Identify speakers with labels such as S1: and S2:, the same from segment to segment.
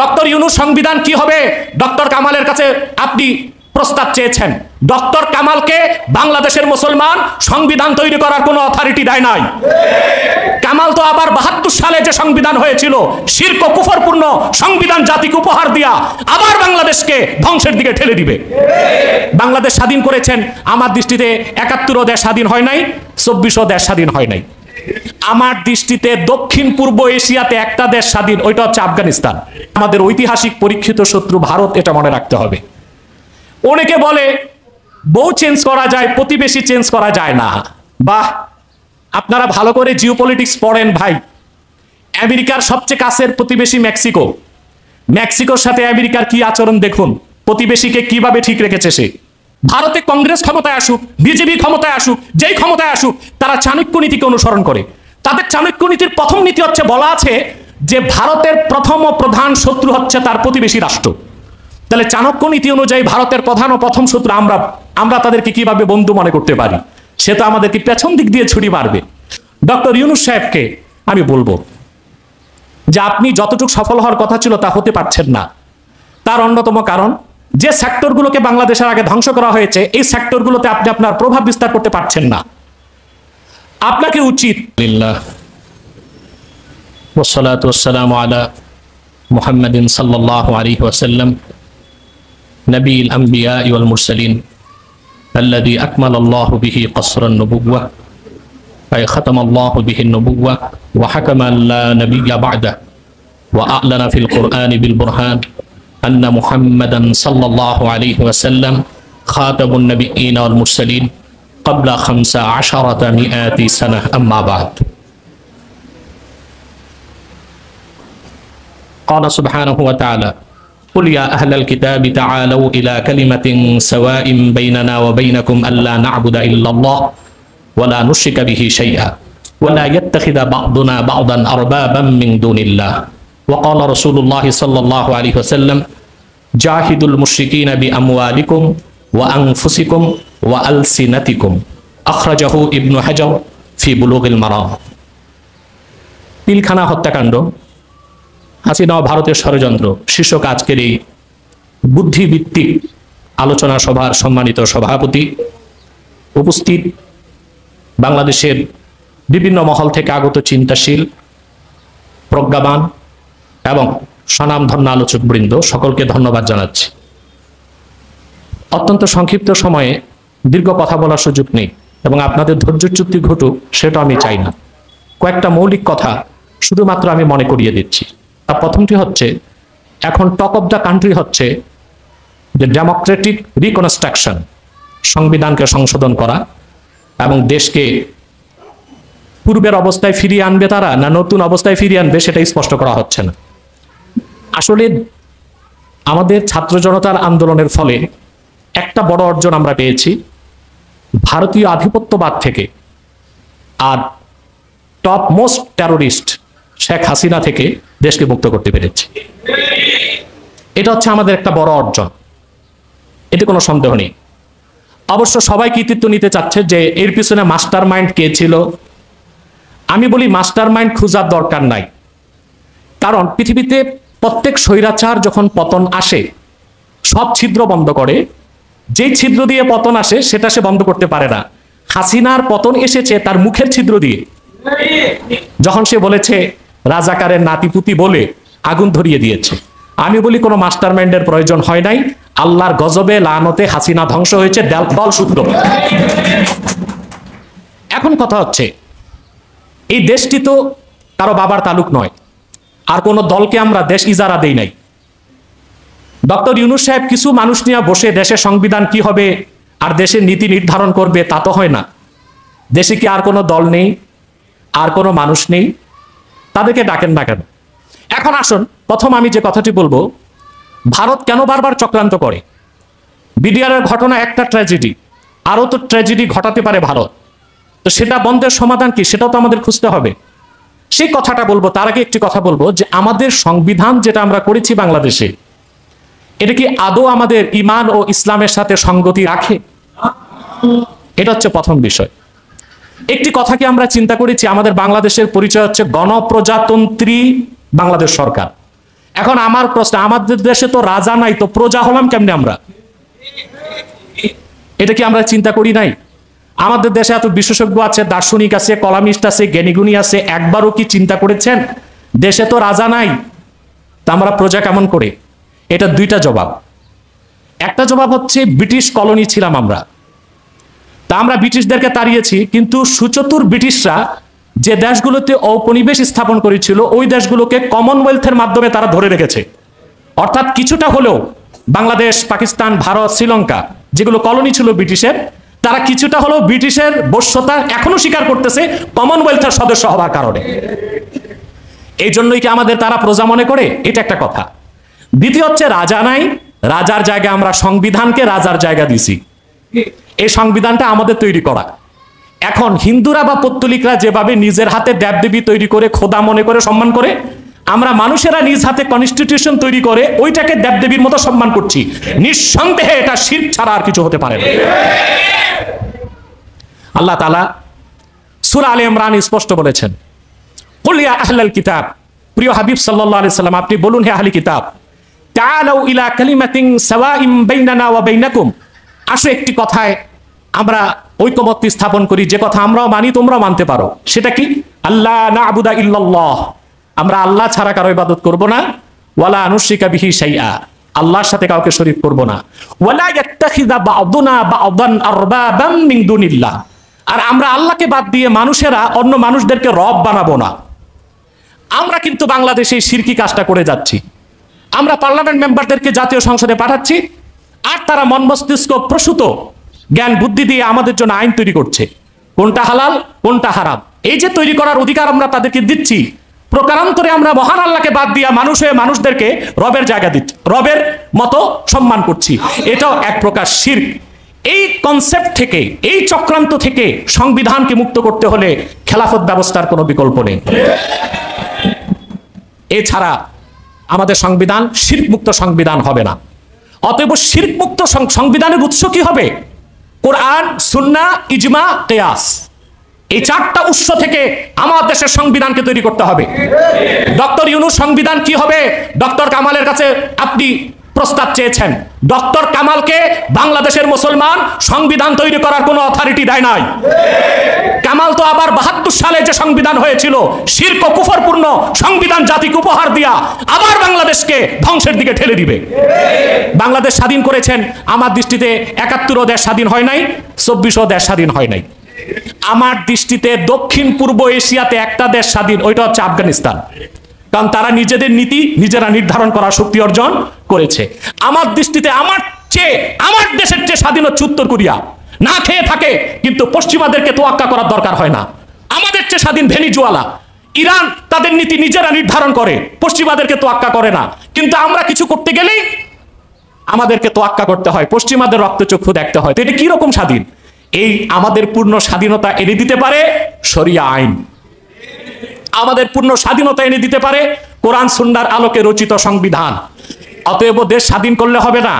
S1: Doctor Yunus সংবিধান কি হবে? ডক্টর কামালের কাছে আপনি প্রস্তাব চেয়েছেন। ডক্টর কামালকে বাংলাদেশের মুসলমান সংবিধান তৈরি করার কোনো অথরিটি দেয় নাই। কামাল তো আবার ৭২ সালে যে সংবিধান হয়েছিল শিরক ও কুফরপূর্ণ সংবিধান জাতিকে উপহার দিয়া আবার বাংলাদেশকে ধ্বংসের দিকে ঠেলে দিবে। বাংলাদেশ স্বাধীন করেছেন, আমার দৃষ্টিতে ৭১ও দেশ স্বাধীন হয় নাই, ২৪ও দেশ স্বাধীন হয় নাই। আমার দৃষ্টিতে দক্ষিণ পূর্ব এশিয়াতে একটা দেশ স্বাধীন, ওইটা হচ্ছে আফগানিস্তান। আমাদের ঐতিহাসিক পরীক্ষিত শত্রু ভারত, এটা মনে রাখতে হবে। অনেকে বলে বউ চেঞ্জ করা যায়, প্রতিবেশী চেঞ্জ করা যায় না। বাহ, আপনারা ভালো করে জিওপলিটিক্স পড়েন ভাই। আমেরিকার সবচেয়ে কাছের প্রতিবেশী মেক্সিকো, মেক্সিকোর সাথে আমেরিকার কি আচরণ দেখুন, প্রতিবেশীকে কিভাবে ঠিক রেখেছে সে। ভারতে কংগ্রেস ক্ষমতায় আসুক, বিজেপি ক্ষমতায় আসুক, যেই ক্ষমতায় আসুক, তারা চাণক্য নীতিকে অনুসরণ করে। তাদের চাণক্য নীতির প্রথম নীতি হচ্ছে, বলা আছে যে ভারতের প্রথম ও প্রধান শত্রু হচ্ছে তার প্রতিবেশী রাষ্ট্র। তাহলে চাণক্য নীতি অনুযায়ী ভারতের প্রধান ও প্রথম শত্রু আমরা তাদেরকে কিভাবে বন্ধু মনে করতে পারি? সে তো আমাদেরকে পেছন দিক দিয়ে ছুরি মারবে। ডক্টর ইউনূস সাহেবকে আমি বলবো যে আপনি যতটুকু সফল হওয়ার কথা ছিল তা হতে পারছেন না। তার অন্যতম কারণ, যে সেক্টরগুলোকে বাংলাদেশের আগে ধ্বংস করা হয়েছে, এই সেক্টরগুলোতে আপনি আপনার প্রভাব বিস্তার করতে পারছেন না। আপনাকে উচিত
S2: والصلاة والسلام على محمد صلى الله عليه وسلم نبي الأنبياء والمرسلين الذي أكمل الله به قصر النبوة أي ختم الله به النبوة وحكم لا نبي بعده وأعلن في القرآن بالبرهان أن محمدا صلى الله عليه وسلم خاتم النبيين والمرسلين قبل 15 سنة أما بعد. قال سبحانه وتعالى قل يا أهل الكتاب تعالوا إلى كلمة سواء بيننا وبينكم ألا نعبد إلا الله ولا نشرك به شيئا ولا يتخذ بعضنا بعضا أربابا من دون الله وقال رسول الله صلى الله عليه وسلم جاهدوا المشركين بأموالكم وأنفسكم وألسنتكم أخرجه ابن حجر في بلوغ المرام. পিলখানা হত্যাকাণ্ড, হাসিনা ও ভারতের ষড়যন্ত্র শীর্ষক আজকের এই বুদ্ধিভিত্তিক আলোচনা সভার সম্মানিত সভাপতি, উপস্থিত বাংলাদেশের বিভিন্ন মহল থেকে আগত চিন্তাশীল, প্রজ্ঞাবান এবং স্বনামধন্য আলোচক বৃন্দ, সকলকে ধন্যবাদ জানাচ্ছি। অত্যন্ত সংক্ষিপ্ত সময়ে দীর্ঘ কথা বলার সুযোগ নেই এবং আপনাদের ধৈর্যচ্যুতি ঘটুক সেটা আমি চাই না। কয়েকটা মৌলিক কথা শুধুমাত্র আমি মনে করিয়ে দিচ্ছি। তার প্রথমটি হচ্ছে, এখন টক অফ দ্য কান্ট্রি হচ্ছে যে ডেমোক্রেটিক রিকনস্ট্রাকশন, সংবিধানকে সংশোধন করা এবং দেশকে পূর্বের অবস্থায় ফিরিয়ে আনবে তারা, না নতুন অবস্থায় ফিরিয়ে আনবে সেটা স্পষ্ট করা হচ্ছে না। আসলে আমাদের ছাত্র জনতার আন্দোলনের ফলে একটা বড় অর্জন আমরা পেয়েছি, ভারতীয় আধিপত্যবাদ থেকে আর top most terrorist Sheikh Hasina থেকে দেশকে মুক্ত করতে পেরেছি। এটা হচ্ছে আমাদের একটা বড় অর্জন, এতে কোনো সন্দেহ নেই। অবশ্য সবাই কৃতিত্ব নিতে চাচ্ছে যে এর পিছনে মাস্টার মাইন্ড কে ছিল। আমি বলি মাস্টার মাইন্ড খোঁজার দরকার নাই, কারণ পৃথিবীতে প্রত্যেক স্বৈরাচার যখন পতন আসে সব ছিদ্র বন্ধ করে, যেই ছিদ্র দিয়ে পতন আসে সেটা সে বন্ধ করতে পারে না। হাসিনার পতন এসেছে তার মুখের ছিদ্র দিয়ে, যখন সে বলেছে রাজাকারের নাতিপুতি বলে আগুন ধরিয়ে দিয়েছে। আমি বলি কোনো মাস্টার মাইন্ডের প্রয়োজন হয় নাই, আল্লাহর গজবে লানতে হাসিনা ধ্বংস হয়েছে দল শুদ্ধ। এখন কথা হচ্ছে, এই দেশটি তো কারো বাবার তালুক নয়, আর কোনো দলকে আমরা দেশ ইজারা দেই নাই। ডক্টর ইউনূস সাহেব কিছু মানুষ নিয়ে বসে দেশের সংবিধান কি হবে আর দেশের নীতি নির্ধারণ করবে, তা তো হয় না। দেশে কি আর কোনো দল নেই, আর কোনো মানুষ নেই? তাদেরকে ডাকেন না কেন? এখন আসুন, প্রথম আমি যে কথাটি বলবো, ভারত কেন বারবার চক্রান্ত করে? বিডিআরের ঘটনা একটা ট্র্যাজেডি, আরও তো ট্র্যাজেডি ঘটাতে পারে ভারত। তো সেটা বন্ধের সমাধান কি, সেটাও তো আমাদের খুঁজতে হবে। সেই কথাটা বলবো, তার আগে একটি কথা বলবো যে আমাদের সংবিধান যেটা আমরা করেছি বাংলাদেশে, এটা কি আদৌ আমাদের ঈমান ও ইসলামের সাথে সঙ্গতি রাখে? এটা হচ্ছে প্রথম বিষয়। একটি কথা কি আমরা চিন্তা করেছি, আমাদের বাংলাদেশের পরিচয় হচ্ছে গণপ্রজাতন্ত্রী বাংলাদেশ সরকার। এখন আমার প্রশ্ন, আমাদের দেশে তো রাজা নাই, তো প্রজা হলাম কেমনে আমরা? এটা কি আমরা চিন্তা করি নাই? আমাদের দেশে এত বিশেষজ্ঞ আছে, দার্শনিক আছে, কলামিস্ট আছে, জ্ঞানীগুণী আছে, একবারও কি চিন্তা করেছেন দেশে তো রাজা নাই, তা আমরা প্রজা কেমন করে? এটা দুইটা জবাব। একটা জবাব হচ্ছে ব্রিটিশ কলোনি ছিলাম আমরা, তা আমরা ব্রিটিশদেরকে তাড়িয়েছি, কিন্তু সুচতুর ব্রিটিশরা যে দেশগুলোতে ঔপনিবেশ স্থাপন করেছিল ওই দেশগুলোকে কমনওয়েলথের মাধ্যমে তারা ধরে রেখেছে। অর্থাৎ কিছুটা হলেও বাংলাদেশ, পাকিস্তান, ভারত, শ্রীলঙ্কা যেগুলো কলোনি ছিল ব্রিটিশের, তারা কিছুটা হলেও ব্রিটিশের বশ্যতা এখনো স্বীকার করতেছে কমনওয়েলথের সদস্য হওয়ার কারণে। এই জন্যই কি আমাদের তারা প্রজা মনে করে? এটা একটা কথা। দ্বিতীয় হচ্ছে রাজা নাই, রাজার জায়গায় আমরা সংবিধানকে রাজার জায়গা দিছি। এই সংবিধানটা আমাদের তৈরি করা। এখন হিন্দুরা বা পৌত্তলিকরা যেভাবে নিজের হাতে দেবদেবী তৈরি করে খোদা মনে করে সম্মান করে, আমরা মানুষেরা নিজ হাতে কনস্টিটিউশন তৈরি করে ওইটাকে দেবদেবীর মতো সম্মান করছি। নিঃসন্দেহে এটা শিরক ছাড়া আর কিছু হতে পারে না। আল্লাহ তাআলা সূরা আলে ইমরান স্পষ্ট বলেছেন, কুল ইয়া আহলাল কিতাব, প্রিয় হাবিব সাল্লাল্লাহু আলাইহি সাল্লাম আপনি বলুন হে আহলি কিতাব, তাআলাউ ইলা কালিমাতিন সাওয়াইম বাইনানা ওয়া বাইনাকুম, আসো একটি কথায় আমরা ঐকমত্য স্থাপন করি, যে কথা আমরাও মানি তোমরাও মানতে পারো। সেটা কি? আল্লাহ না'বুদা ইল্লাল্লাহ, আমরা আল্লাহ ছাড়া কারো ইবাদত করব না, ওয়ালা নুশরিকা বিহি শাইআ, আল্লাহর সাথে কাউকে শরীক করব না, ওয়ালা ইয়াত্তাখিযা বা'দুনা বা'দান আরবাবাম মিন দুনিল্লাহ, আর আমরা আল্লাহকে বাদ দিয়ে মানুষেরা অন্য মানুষদেরকে রব বানাবো না। আমরা কিন্তু বাংলাদেশে এই শিরকি কাজটা করে যাচ্ছি। আমরা পার্লামেন্ট মেম্বারদেরকে জাতীয় সংসদে পাঠাচ্ছি, আর তারা মন মস্তিষ্ক প্রসূত জ্ঞান বুদ্ধি দিয়ে আমাদের জন্য আইন তৈরি করছে, কোনটা হালাল কোনটা হারাম। এই যে তৈরি করার অধিকার আমরা তাদেরকে দিচ্ছি, প্রকারান্তরে আমরা মহান আল্লাহকে বাদ দিয়ে মানুষ হয়ে মানুষদেরকে রবের জায়গা দিচ্ছি, রবের মতো সম্মান করছি। এটাও এক প্রকার শিরক। এই কনসেপ্ট থেকে, এই চক্রান্ত থেকে সংবিধানকে মুক্ত করতে হলে খেলাফত ব্যবস্থার কোনো বিকল্প নেই। এছাড়া আমাদের সংবিধান শিরক মুক্ত সংবিধান হবে না। অতএব শিরক মুক্ত সংবিধানের উৎস কি হবে? কোরআন, সুন্নাহ, ইজমা, কিয়াস। এই চারটা উৎস থেকে আমার দেশের সংবিধানকে তৈরি করতে হবে। ডক্টর ইউনূস সংবিধান কি হবে? ডক্টর কামালের কাছে আপনি প্রস্তাব চেয়েছেন। ডক্টর কামালকে বাংলাদেশের মুসলমান সংবিধান তৈরি করার কোনো অথরিটি দেয় নাই। কামাল তো আবার ৭২ সালে যে সংবিধান হয়েছিল শিরক ও কুফরপূর্ণ সংবিধান জাতিকে উপহার দিয়া আবার বাংলাদেশকে ধ্বংসের দিকে ঠেলে দিবে। বাংলাদেশ স্বাধীন করেছেন, আমার দৃষ্টিতে ৭১ও দেশ স্বাধীন হয় নাই, ২৪ও দেশ স্বাধীন হয় নাই। আমার দৃষ্টিতে দক্ষিণ পূর্ব এশিয়াতে একটা দেশ স্বাধীন, ওইটা হচ্ছে আফগানিস্তান, কারণ তারা নিজেদের নীতি নিজেরা নির্ধারণ করার শক্তি অর্জন করেছে। আমার দৃষ্টিতে আমার দেশের চেয়ে স্বাধীন হচ্ছে উত্তর কোরিয়া, না খেয়ে থাকে কিন্তু পশ্চিমাদেরকে তোয়াক্কা করার দরকার হয় না। আমাদের চেয়ে স্বাধীন ভেনিজুয়েলা, ইরান তাদের নীতি নিজেরা নির্ধারণ করে, পশ্চিমাদেরকে তোয়াক্কা করে না। কিন্তু আমরা কিছু করতে গেলেই আমাদেরকে তোয়াক্কা করতে হয়, পশ্চিমাদের রক্তচক্ষু দেখতে হয়। তো এটা কি রকম স্বাধীন? এই আমাদের পূর্ণ স্বাধীনতা এনে দিতে পারে শরিয়া আইন, আমাদের পূর্ণ স্বাধীনতা এনে দিতে পারে কোরআন সুন্নাহর আলোকে রচিত সংবিধান। অতএব দেশ স্বাধীন করলে হবে না।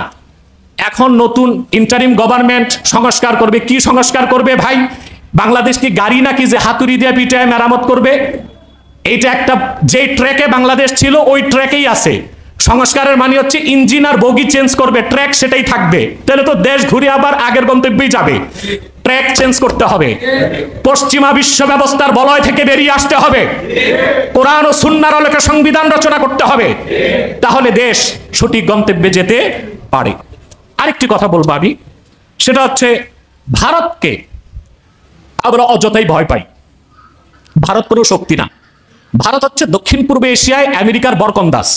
S2: এখন নতুন ইন্টারিম গভর্নমেন্ট সংস্কার করবে। কি সংস্কার করবে ভাই? বাংলাদেশ কি গাড়ি নাকি যে হাতুড়ি দিয়ে পিটায় মেরামত করবে? এইটা একটা, যে ট্র্যাকে বাংলাদেশ ছিল ওই ট্র্যাকেই আছে। সংস্কারের মানে হচ্ছে ইঞ্জিন আর বগি চেঞ্জ করবে, ট্র্যাক সেটাই থাকবে। তাহলে তো দেশ ঘুরে আবার আগের গন্তব্যেই যাবে। ট্র্যাক চেঞ্জ করতে হবে, পশ্চিমা বিশ্ব ব্যবস্থার বলয় থেকে বেরিয়ে আসতে হবে, কোরআন ও সুন্নাহর আলোকে সংবিধান রচনা করতে হবে, তাহলে দেশ সঠিক গন্তব্যে যেতে পারে। আরেকটি কথা বলবো আমি, সেটা হচ্ছে ভারতকে আমরা অযথাই ভয় পাই। ভারত কোনো শক্তি না। ভারত হচ্ছে দক্ষিণ পূর্ব এশিয়ায় আমেরিকার বরকন্দাজ।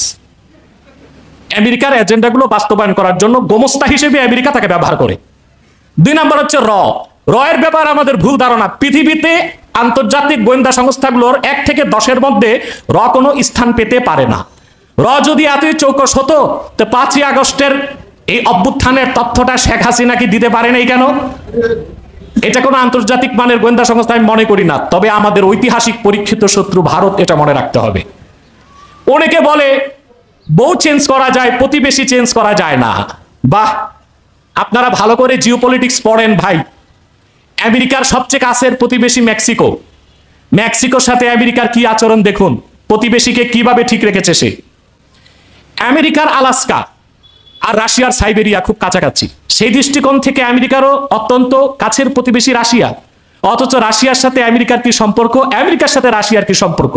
S2: আমেরিকার এজেন্ডাগুলো বাস্তবায়ন করার জন্য গোমস্তা হিসেবে আমেরিকা তাকে ব্যবহার করে। ২ নম্বর হচ্ছে র এর ব্যাপারে আমাদের ভুল ধারণা। পৃথিবীতে আন্তর্জাতিক গোয়েন্দা সংস্থাগুলোর ১ থেকে ১০-এর মধ্যে কোনো স্থান পেতে পারে না। যদি এতই চৌকস হতো তো ৫ই আগস্টের এই অভ্যুত্থানের তথ্যটা শেখ হাসিনা কি দিতে পারে নাই কেন? এটা কোনো আন্তর্জাতিক মানের গোয়েন্দা সংস্থা আমি মনে করি না। তবে আমাদের ঐতিহাসিক পরীক্ষিত শত্রু ভারত, এটা মনে রাখতে হবে। অনেকে বলে বউ চেঞ্জ করা যায়, প্রতিবেশী চেঞ্জ করা যায় না। বাহ, আপনারা ভালো করে জিওপলিটিক্স পড়েন ভাই। আমেরিকার সবচেয়ে কাছের প্রতিবেশী মেক্সিকো। মেক্সিকোর সাথে আমেরিকার কি আচরণ দেখুন, প্রতিবেশীকে কিভাবে ঠিক রেখেছে সে।
S1: আমেরিকার আলাস্কা আর রাশিয়ার সাইবেরিয়া খুব কাছাকাছি, সেই দৃষ্টিকোণ থেকে আমেরিকারও অত্যন্ত কাছের প্রতিবেশী রাশিয়া, অথচ রাশিয়ার সাথে আমেরিকার কি সম্পর্ক, আমেরিকার সাথে রাশিয়ার কি সম্পর্ক?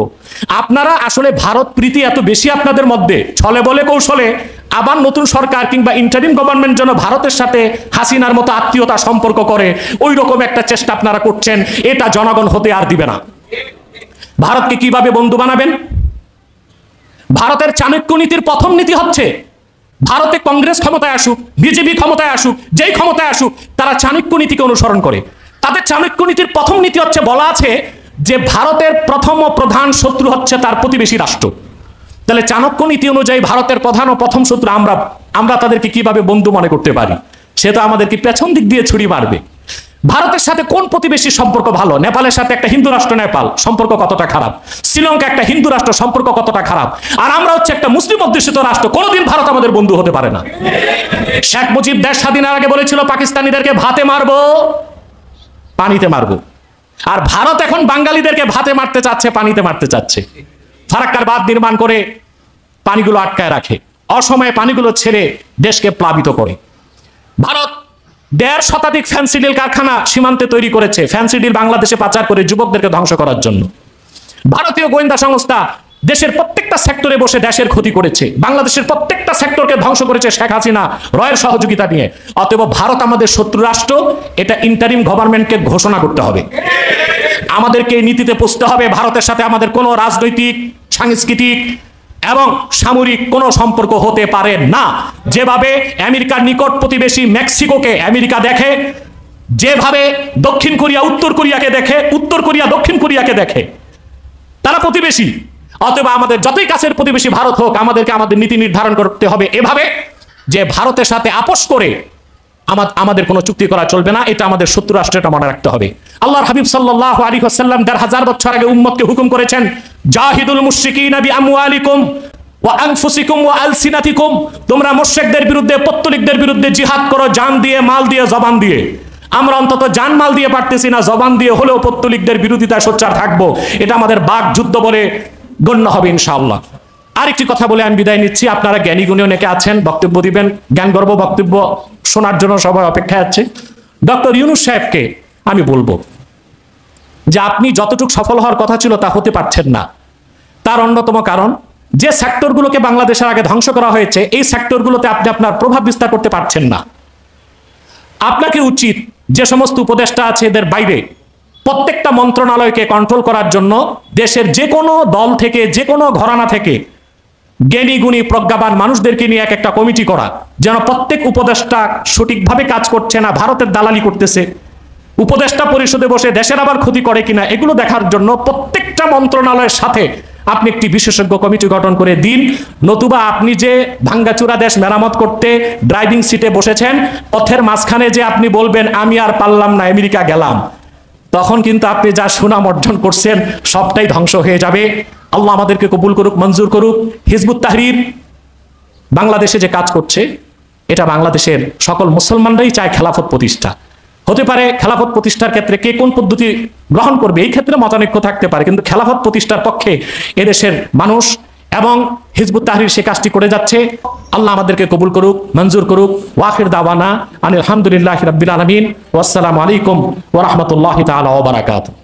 S1: আপনারা আসলে ভারত প্রীতি এত বেশি আপনাদের মধ্যে, ছলে বলে কৌশলে আবার নতুন সরকার কিংবা ইন্টারিম গভর্নমেন্ট যেন ভারতের সাথে হাসিনার মতো আত্মীয়তা সম্পর্ক করে, ওই রকম একটা চেষ্টা আপনারা করছেন। এটা জনগণ হতে আর দিবে না। ভারতকে কিভাবে বন্ধু বানাবেন? ভারতের চাণক্য নীতির প্রথম নীতি হচ্ছে, ভারতে কংগ্রেস ক্ষমতায় আসুক, বিজেপি ক্ষমতায় আসুক, যেই ক্ষমতায় আসুক, তারা চাণক্য নীতিকে অনুসরণ করে। তাদের চাণক্য নীতির প্রথম নীতি হচ্ছে, বলা আছে যে ভারতের প্রথম ও প্রধান শত্রু হচ্ছে তার প্রতিবেশী রাষ্ট্র। তাহলে চাণক্য নীতি অনুযায়ী ভারতের প্রধান ও প্রথম শত্রু আমরা তাদেরকে কিভাবে বন্ধু মনে করতে পারি? সে তো আমাদেরকে পেছন দিক দিয়ে ছুরি মারবে। ভারতের সাথে কোন প্রতিবেশী সম্পর্ক ভালো? নেপালের সাথে একটা হিন্দু রাষ্ট্র নেপাল, সম্পর্ক কতটা খারাপ। শ্রীলঙ্কা একটা হিন্দু রাষ্ট্র, সম্পর্ক কতটা খারাপ। আর আমরা হচ্ছে একটা মুসলিম অধ্যুষিত রাষ্ট্র, কোনোদিন ভারত আমাদের বন্ধু হতে পারে না। শেখ মুজিব দেশ স্বাধীনের আগে বলেছিল পাকিস্তানিদেরকে ভাতে মারবো, পানিতে মারবো। আর ভারত এখন বাঙালিদেরকে ভাতে মারতে চাচ্ছে, পানিতে মারতে চাচ্ছে। ফারাক্কার বাঁধ নির্মাণ করে পানিগুলো আটকায় রাখে, অসময়ে পানিগুলো ছেড়ে দেশকে প্লাবিত করে। ভারত 1.5 শতাধিক ফ্যান্সিডিল কারখানা সীমান্তে তৈরি করেছে, ফ্যান্সিডিল বাংলাদেশে পাচার করে যুবকদেরকে ধ্বংস করার জন্য। ভারতীয় গোয়েন্দা সংস্থা দেশের প্রত্যেকটা সেক্টরে বসে দেশের ক্ষতি করেছে, বাংলাদেশের প্রত্যেকটা সেক্টরকে ধ্বংস করেছে শেখ হাসিনা রয়ের সহযোগিতা নিয়ে। অতএব ভারত আমাদের শত্রু রাষ্ট্র, এটা ইন্টারিম গভর্নমেন্টকে ঘোষণা করতে হবে। আমাদেরকে এই নীতিতে পুষতে হবে, ভারতের সাথে আমাদের কোনো রাজনৈতিক, সাংস্কৃতিক এবং সামরিক কোনো সম্পর্ক হতে পারে না। যেভাবে আমেরিকার নিকট প্রতিবেশী মেক্সিকোকে আমেরিকা দেখে, যেভাবে দক্ষিণ কোরিয়া উত্তর কোরিয়াকে দেখে, উত্তর কোরিয়া দক্ষিণ কোরিয়াকে দেখে, তারা প্রতিবেশী। অথবা আমাদের যতই কাছের প্রতিবেশী ভারত হোক, আমাদেরকে আমাদের নীতি নির্ধারণ করতে হবে এভাবে যে ভারতের সাথে আপোষ করে আমাদের কোনো চুক্তি করা চলবে না। এটা আমাদের শত্রু রাষ্ট্রটা মনে রাখতে হবে। আল্লাহর হাবিব সাল্লাল্লাহু আলাইহি ওয়াসাল্লাম 1000 বছর আগে উম্মতকে হুকুম করেছেন, জাহিদুল মুশরিকিনা বিআমওয়ালিকুম ওয়া আনফুসিকুম ওয়া আলসিনাতিকুম, তোমরা মুশরিকদের বিরুদ্ধে, পত্তলিকদের বিরুদ্ধে জিহাদ করো, জান দিয়ে, মাল দিয়ে, জবান দিয়ে। আমরা অন্তত জান মাল দিয়ে পারতেছি না, জবান দিয়ে হলেও পত্তলিকদের বিরোধিতায় সোচ্চার থাকবো। এটা আমাদের বাক যুদ্ধ বলে গণ্য হবে ইনশাআল্লাহ। আরেকটি কথা বলে আমি বিদায় নিচ্ছি। আপনারা জ্ঞানী গুণী অনেকে আছেন, বক্তব্য দিবেন, জ্ঞানগর্ভ বক্তব্য শোনার জন্য সবাই অপেক্ষায় আছে। ডক্টর ইউনূস সাহেবকে আমি বলবো যে আপনি যতটুকু সফল হওয়ার কথা ছিল তা হতে পারছেন না। তার অন্যতম কারণ, যে সেক্টরগুলোকে বাংলাদেশের আগে ধ্বংস করা হয়েছে, এই সেক্টরগুলোতে আপনি আপনার প্রভাব বিস্তার করতে পারছেন না। আপনাকে উচিত যে সমস্ত উপদেষ্টা আছে এদের বাইরে প্রত্যেকটা মন্ত্রণালয়কে কন্ট্রোল করার জন্য দেশের যে কোনো দল থেকে, যে কোনো ঘরানা থেকে জ্ঞানী গুণী প্রজ্ঞাবান মানুষদেরকে নিয়ে একটা কমিটি করা, যেন প্রত্যেক উপদেষ্টা সঠিকভাবে কাজ করছে না, ভারতের দালালি করতেছে, উপদেষ্টা পরিষদে বসে দেশের আবার ক্ষতি করে কিনা, এগুলো দেখার জন্য প্রত্যেকটা মন্ত্রণালয়ের সাথে আপনি একটি বিশেষজ্ঞ কমিটি গঠন করে দিন। নতুবা আপনি যে ভাঙ্গাচুরা দেশ মেরামত করতে ড্রাইভিং সিটে বসেছেন, পথের মাঝখানে যে আপনি বলবেন আমি আর পারলাম না, আমেরিকা গেলাম, তখন কিন্তু আপনি যা সুনাম অর্জন করছেন সবটাই ধ্বংস হয়ে যাবে। আল্লাহ আমাদেরকে কবুল করুক, মঞ্জুর করুক। হিজবুত তাহরির বাংলাদেশে যে কাজ করছে, এটা বাংলাদেশের সকল মুসলমানরাই চায় খেলাফত প্রতিষ্ঠা। হতে পারে খেলাফত প্রতিষ্ঠার ক্ষেত্রে কে কোন পদ্ধতি গ্রহণ করবে এই ক্ষেত্রে মতানৈক্য থাকতে পারে, কিন্তু খেলাফত প্রতিষ্ঠার পক্ষে এদেশের মানুষ এবং হিজবুত তাহরির সে কাজটি করে যাচ্ছে। আল্লাহ আমাদেরকে কবুল করুক, মঞ্জুর করুক। ওয়াখির দাওয়ানা আনিল হামদুলিল্লাহি রাব্বিল আলামিন। ওয়াসসালামু আলাইকুম ওয়া রাহমাতুল্লাহি তাআলা ওয়া বারাকাতুহু।